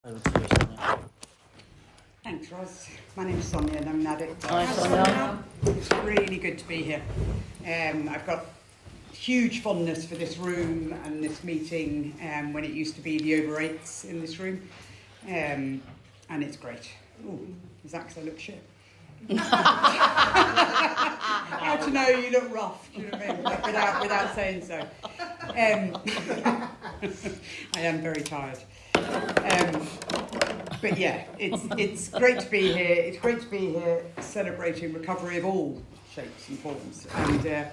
Over to you, Sonia. Thanks, Roz. My name's Sonia and I'm an addict. Hi, Sonia. It's really good to be here. I've got huge fondness for this room and this meeting when it used to be the over eights in this room. And it's great. Ooh, is that because I look shit? How to know you look rough, do you know what I mean? Like, without saying so. I am very tired. But yeah, it's great to be here. It's great to be here celebrating recovery of all shapes and forms. And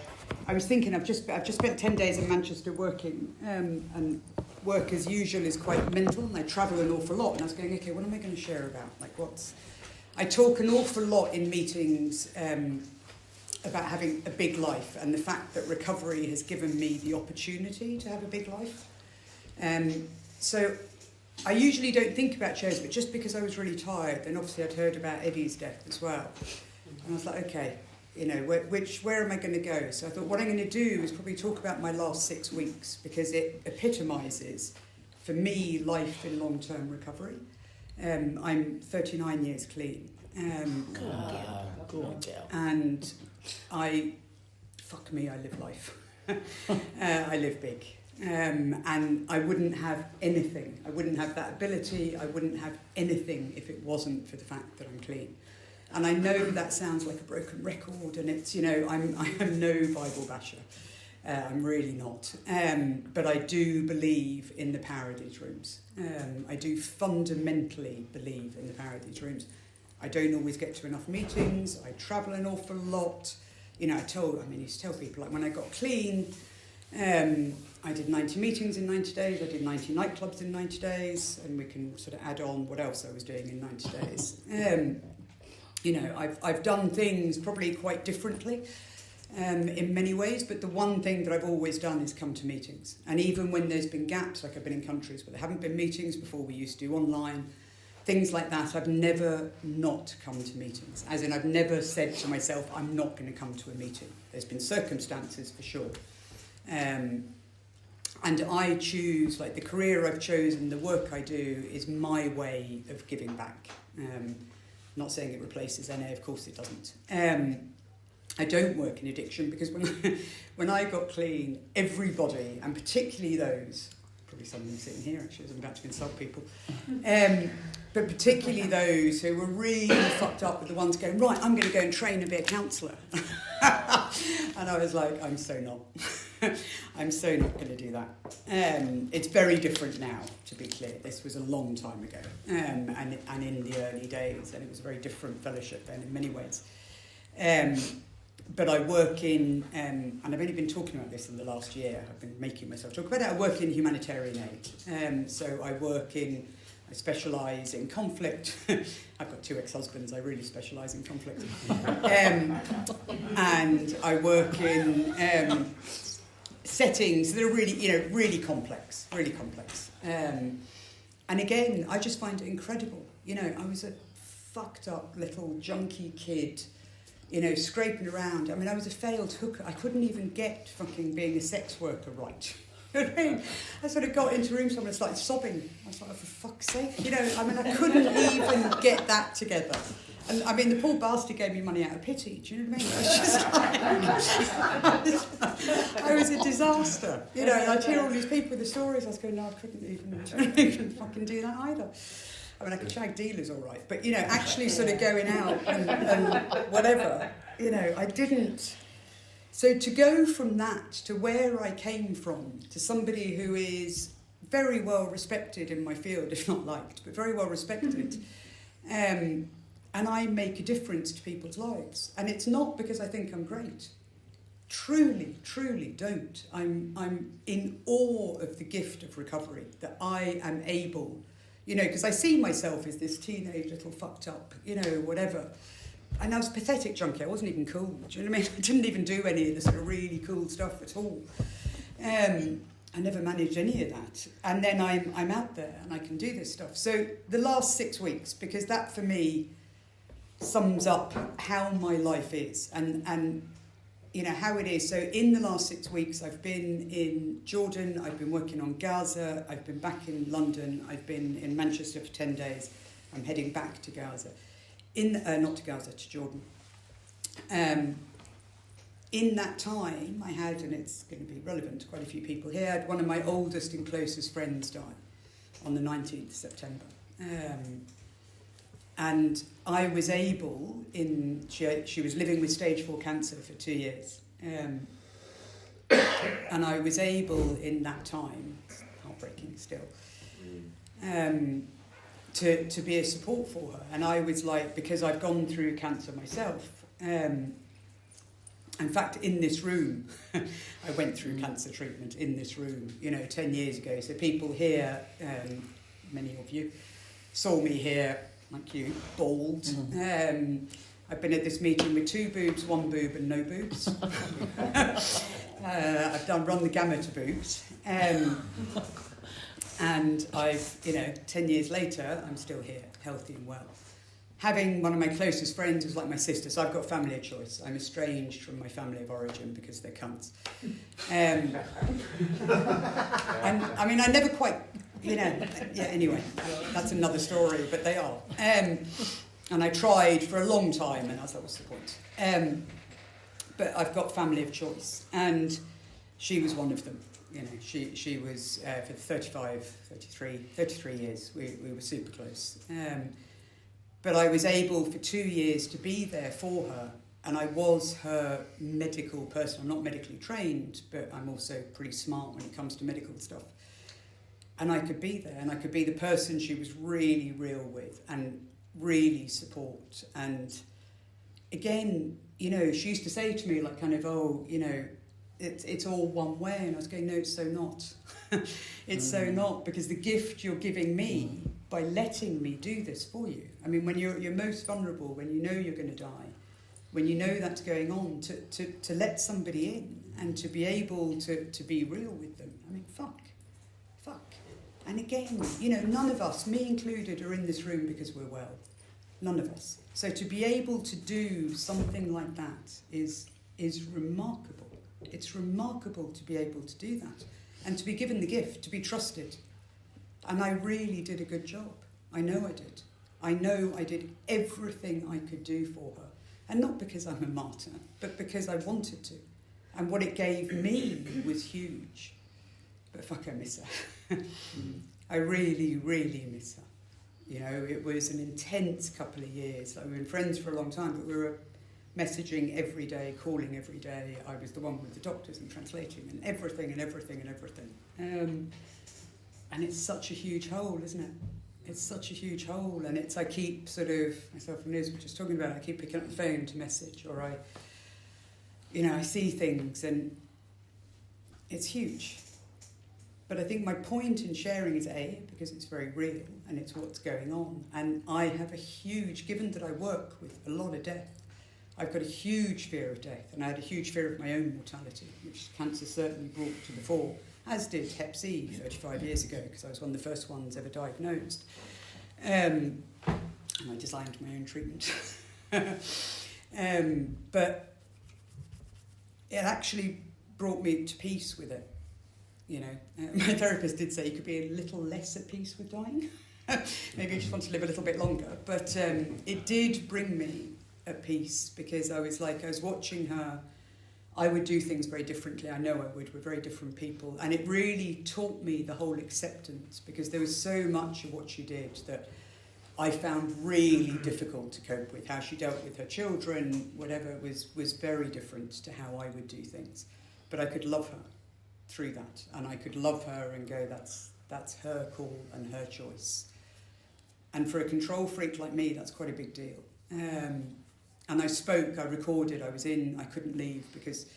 I was thinking, I've just spent 10 days in Manchester working, and work as usual is quite mental, and I travel an awful lot. And I was going, okay, what am I going to share about? I talk an awful lot in meetings about having a big life and the fact that recovery has given me the opportunity to have a big life. So I usually don't think about shows, but just because I was really tired, then obviously I'd heard about Eddie's death as well. And I was like, okay, where am I going to go? So I thought what I'm going to do is probably talk about my last 6 weeks, because it epitomises, for me, life in long-term recovery. I'm 39 years clean. Good girl. And I live life. I live big. And I wouldn't have anything. I wouldn't have that ability. I wouldn't have anything if it wasn't for the fact that I'm clean. And I know that sounds like a broken record, and it's, I am no Bible basher. I'm really not. But I do believe in the power of these rooms. I do fundamentally believe in the power of these rooms. I don't always get to enough meetings. I travel an awful lot. I used to tell people, like when I got clean, I did 90 meetings in 90 days. I did 90 nightclubs in 90 days. And we can sort of add on what else I was doing in 90 days. I've done things probably quite differently in many ways, but the one thing that I've always done is come to meetings. And even when there's been gaps, like I've been in countries where there haven't been meetings before, we used to do online, things like that, I've never not come to meetings. As in, I've never said to myself, I'm not going to come to a meeting. There's been circumstances for sure. And I choose, like the career I've chosen, the work I do is my way of giving back. Not saying it replaces NA, of course it doesn't. I don't work in addiction because when I got clean, everybody, and particularly those, probably some of them sitting here actually, as I'm about to insult people, but particularly those who were really fucked up with the ones going, right, I'm going to go and train and be a counsellor. And I was like, I'm so not. I'm so not going to do that. It's very different now, to be clear. This was a long time ago, and in the early days, and it was a very different fellowship then in many ways. But I work in, and I've only been talking about this in the last year. I've been making myself talk about it. I work in humanitarian aid. So I specialise in conflict. I've got 2 ex-husbands. I really specialise in conflict. And I work in settings that are really, really complex. And again, I just find it incredible. I was a fucked up little junkie kid, scraping around. I was a failed hooker. I couldn't even get fucking being a sex worker right. I sort of got into a room, someone started sobbing. I was like, oh, for fuck's sake, I couldn't even get that together. And the poor bastard gave me money out of pity. Do you know what I mean? It was just like, I was a disaster. And I'd hear all these people with the stories. I was going, no, I couldn't even fucking do that either. I could shag dealers all right, but actually sort of going out and whatever, I didn't. So to go from that to where I came from, to somebody who is very well respected in my field, if not liked, but very well respected, and I make a difference to people's lives. And it's not because I think I'm great. Truly, truly don't. I'm in awe of the gift of recovery, that I am able, because I see myself as this teenage little fucked up, whatever. And I was a pathetic junkie. I wasn't even cool. Do you know what I mean? I didn't even do any of the sort of really cool stuff at all. I never managed any of that. And then I'm out there and I can do this stuff. So the last 6 weeks, because that for me sums up how my life is. And how it is. So in the last 6 weeks, I've been in Jordan, I've been working on Gaza, I've been back in London, I've been in Manchester for 10 days. I'm heading back to Gaza. Not to Gaza, to Jordan. In that time, I had, and it's going to be relevant to quite a few people here, I had one of my oldest and closest friends die on the 19th of September. And I was able, she was living with stage 4 cancer for 2 years. And I was able in that time, it's heartbreaking still, to be a support for her. And I was like, because I've gone through cancer myself, in fact, in this room, I went through cancer treatment in this room, 10 years ago. So people here, many of you, saw me here, like you, bald. Mm-hmm. I've been at this meeting with 2 boobs, 1 boob and no boobs. I've run the gamut of boobs. And I've, 10 years later, I'm still here, healthy and well. Having one of my closest friends who's like my sister, so I've got family of choice. I'm estranged from my family of origin because they're cunts. And I mean, I never quite, anyway, that's another story, but they are. And I tried for a long time, and I thought, what's the point? But I've got family of choice, and she was one of them. She was, for 33 years, we were super close. But I was able for 2 years to be there for her, and I was her medical person. I'm not medically trained, but I'm also pretty smart when it comes to medical stuff. And I could be there, and I could be the person she was really real with and really support. And again, she used to say to me, like, kind of, it's all one way. And I was going, no, it's so not. It's so not, because the gift you're giving me by letting me do this for you. I mean, when you're most vulnerable, when you know you're going to die, when you know that's going on, to let somebody in and to be able to be real with them. I mean, fuck. And again, none of us, me included, are in this room because we're well. None of us. So to be able to do something like that is remarkable. It's remarkable to be able to do that. And to be given the gift, to be trusted. And I really did a good job. I know I did. I know I did everything I could do for her. And not because I'm a martyr, but because I wanted to. And what it gave me was huge. But fuck, I miss her. I really, really miss her. It was an intense couple of years. We've been friends for a long time, but we were messaging every day, calling every day. I was the one with the doctors and translating and everything. And it's such a huge hole, isn't it? It's such a huge hole. And I keep sort of, myself and Liz were just talking about it, I keep picking up the phone to message, or I see things, and it's huge. But I think my point in sharing is because it's very real and it's what's going on. And I have a huge, given that I work with a lot of death, I've got a huge fear of death, and I had a huge fear of my own mortality, which cancer certainly brought to the fore, as did Hep C 35 years ago, because I was one of the first ones ever diagnosed. And I designed my own treatment. But it actually brought me to peace with it. My therapist did say you could be a little less at peace with dying. Maybe you just want to live a little bit longer. But it did bring me at peace, because I was watching her. I would do things very differently. I know I would. We're very different people. And it really taught me the whole acceptance, because there was so much of what she did that I found really difficult to cope with. How she dealt with her children, whatever, was very different to how I would do things. But I could love her through that. And I could love her and go, that's her call and her choice. And for a control freak like me, that's quite a big deal. And I recorded, I couldn't leave, because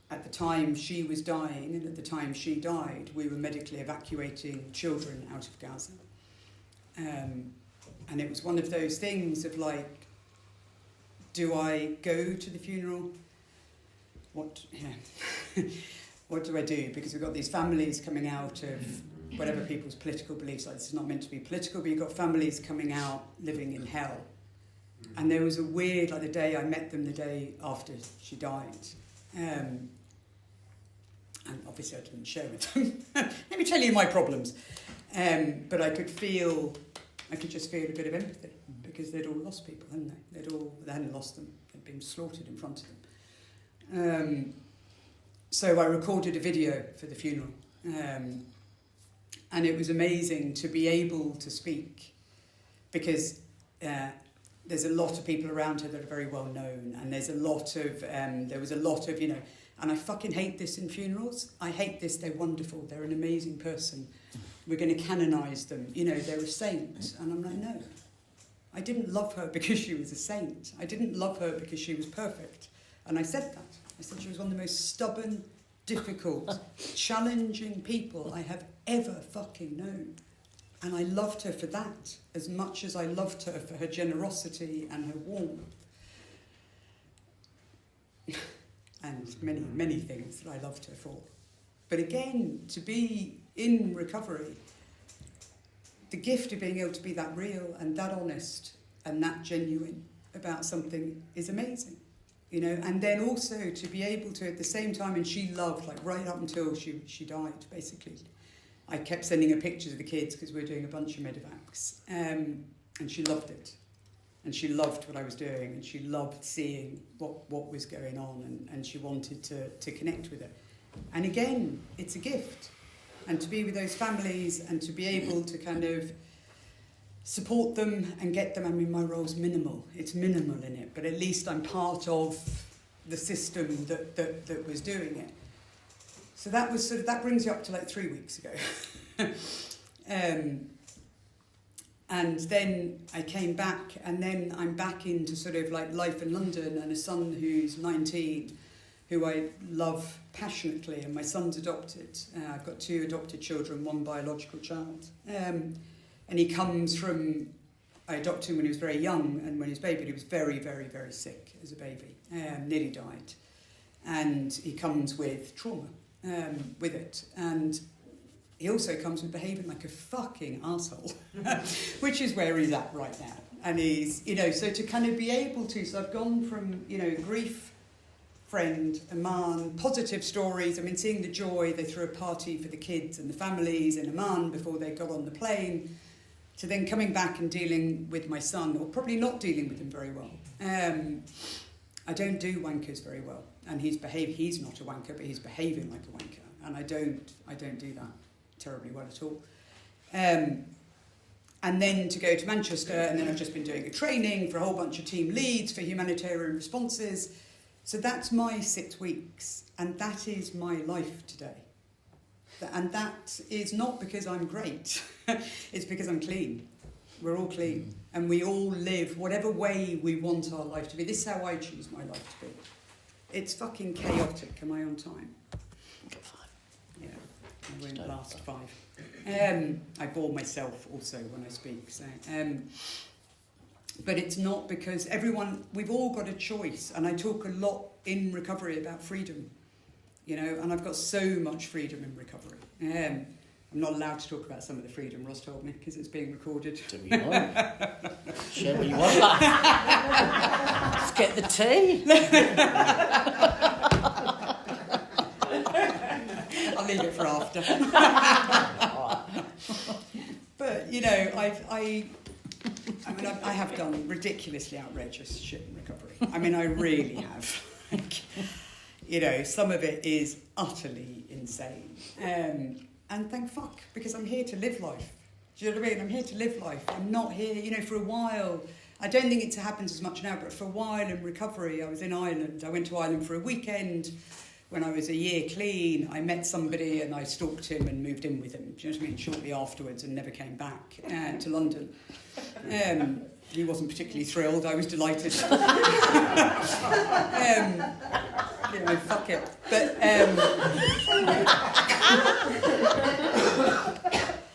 at the time she was dying and at the time she died, we were medically evacuating children out of Gaza. And it was one of those things of like, do I go to the funeral? What do I do? Because we've got these families coming out of whatever people's political beliefs are. This is not meant to be political, but you've got families coming out living in hell. And there was a weird, the day I met them, the day after she died, And obviously I didn't share with them. Let me tell you my problems. But I could just feel a bit of empathy, because they'd all lost people, hadn't they? They hadn't lost them, they'd been slaughtered in front of them. So I recorded a video for the funeral. And it was amazing to be able to speak, because there's a lot of people around her that are very well known, and there was a lot of, you know, and I fucking hate this in funerals. I hate this. They're wonderful. They're an amazing person. We're going to canonise them. You know, they're a saint. And I'm like, no. I didn't love her because she was a saint. I didn't love her because she was perfect. And I said that. I said she was one of the most stubborn, difficult, challenging people I have ever fucking known. And I loved her for that, as much as I loved her for her generosity and her warmth. And many, many things that I loved her for. But again, to be in recovery, the gift of being able to be that real and that honest and that genuine about something is amazing. You know, and then also to be able to, at the same time, and she loved, like right up until she died, basically. I kept sending her pictures of the kids because we were doing a bunch of medevacs, and she loved it. And she loved what I was doing, and she loved seeing what was going on, and she wanted to connect with it. And again, it's a gift. And to be with those families and to be able to kind of support them and get them, I mean, my role's minimal. It's minimal in it, but at least I'm part of the system that was doing it. So that was that brings you up to like 3 weeks ago. And then I came back, and then I'm back into sort of like life in London, and a son who's 19, who I love passionately, and my son's adopted. I've got 2 adopted children, 1 biological child. And he comes from, I adopted him when he was very young, and when he was a baby, he was very, very, very sick as a baby, nearly died. And he comes with trauma with it. And he also comes with behaving like a fucking arsehole, which is where he's at right now. And he's, you know, so to kind of be able to, so I've gone from, you know, grief, friend, Amman, positive stories. I mean, seeing the joy, they threw a party for the kids and the families in Amman before they got on the plane, to then coming back and dealing with my son, or probably not dealing with him very well. I don't do wankers very well, and he's not a wanker, but he's behaving like a wanker, and I don't do that terribly well at all. And then to go to Manchester, and then I've just been doing a training for a whole bunch of team leads for humanitarian responses. So that's my 6 weeks, and that is my life today. And that is not because I'm great, it's because I'm clean. We're all clean, and we all live whatever way we want our life to be. This is how I choose my life to be. It's fucking chaotic. Am I on time? Yeah, I won't last 5. I bore myself also when I speak. So, but it's not because we've all got a choice, and I talk a lot in recovery about freedom, you know, and I've got so much freedom in recovery. I'm not allowed to talk about some of the freedom, Ross told me, because it's being recorded. Do we know? Share what you want, lad. Let's get the tea. I'll leave it for after. But, you know, I have done ridiculously outrageous shit in recovery. I mean, I really have. You know, some of it is utterly insane. And thank fuck, because I'm here to live life. Do you know what I mean? I'm here to live life. I'm not here, you know, for a while. I don't think it happens as much now, but for a while in recovery, I was in Ireland. I went to Ireland for a weekend. When I was a year clean, I met somebody and I stalked him and moved in with him. Do you know what I mean? Shortly afterwards, and never came back to London. He wasn't particularly thrilled. I was delighted. You know, fuck it. But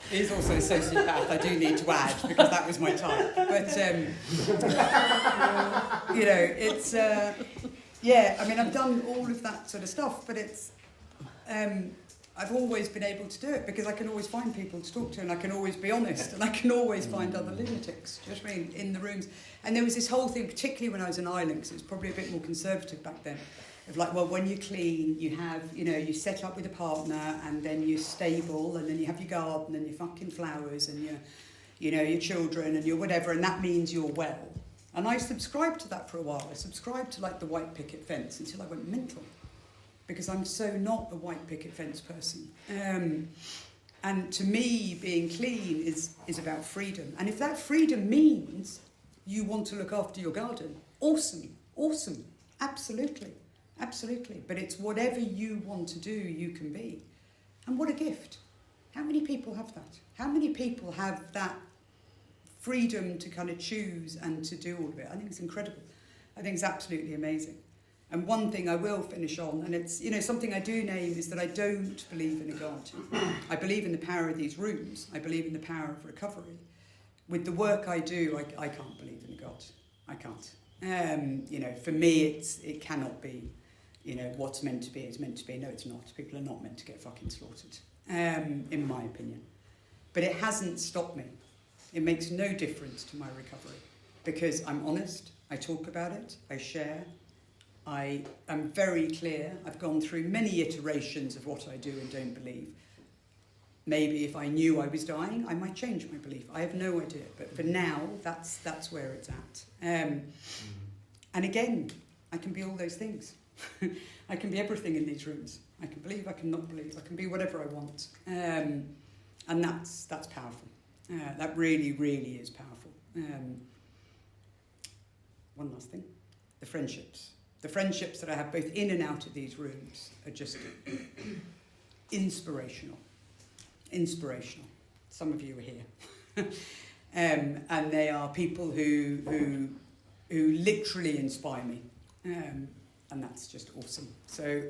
he's also a sociopath, I do need to add, because that was my type. But, you know, it's... yeah, I mean, I've done all of that sort of stuff, but it's... I've always been able to do it because I can always find people to talk to, and I can always be honest, and I can always find other lunatics, do you know what I mean, in the rooms. And there was this whole thing, particularly when I was in Ireland, because it was probably a bit more conservative back then, Of like, well, when you're clean, you have, you know, you set up with a partner, and then you're stable, and then you have your garden and your fucking flowers and your, you know, your children and your whatever, and that means you're well. And I subscribed to that for a while. I subscribed to like the white picket fence until I went mental, because I'm so not a white picket fence person. And to me, being clean is about freedom. And if that freedom means you want to look after your garden, awesome, absolutely. Absolutely. But it's whatever you want to do, you can be. And what a gift. How many people have that? How many people have that freedom to kind of choose and to do all of it? I think it's incredible. I think it's absolutely amazing. And one thing I will finish on, and it's, you know, something I do name, is that I don't believe in a God. I believe in the power of these rooms. I believe in the power of recovery. With the work I do, I can't believe in a God. I can't. You know, for me, it cannot be. You know, what's meant to be is meant to be. No, it's not. People are not meant to get fucking slaughtered, in my opinion. But it hasn't stopped me. It makes no difference to my recovery, because I'm honest, I talk about it, I share, I am very clear. I've gone through many iterations of what I do and don't believe. Maybe if I knew I was dying, I might change my belief. I have no idea. But for now, that's where it's at. And again, I can be all those things. I can be everything in these rooms. I can believe, I can not believe, I can be whatever I want. And that's powerful. That really, really is powerful. One last thing. The friendships. The friendships that I have both in and out of these rooms are just inspirational. Inspirational. Some of you are here. And they are people who literally inspire me. And that's just awesome. So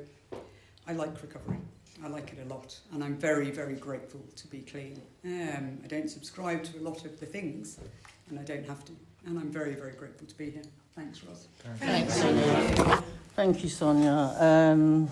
I like recovery. I like it a lot. And I'm very, very grateful to be clean. I don't subscribe to a lot of the things, and I don't have to. And I'm very, very grateful to be here. Thanks, Roz. Thanks, Sonia. Thank you, Sonia.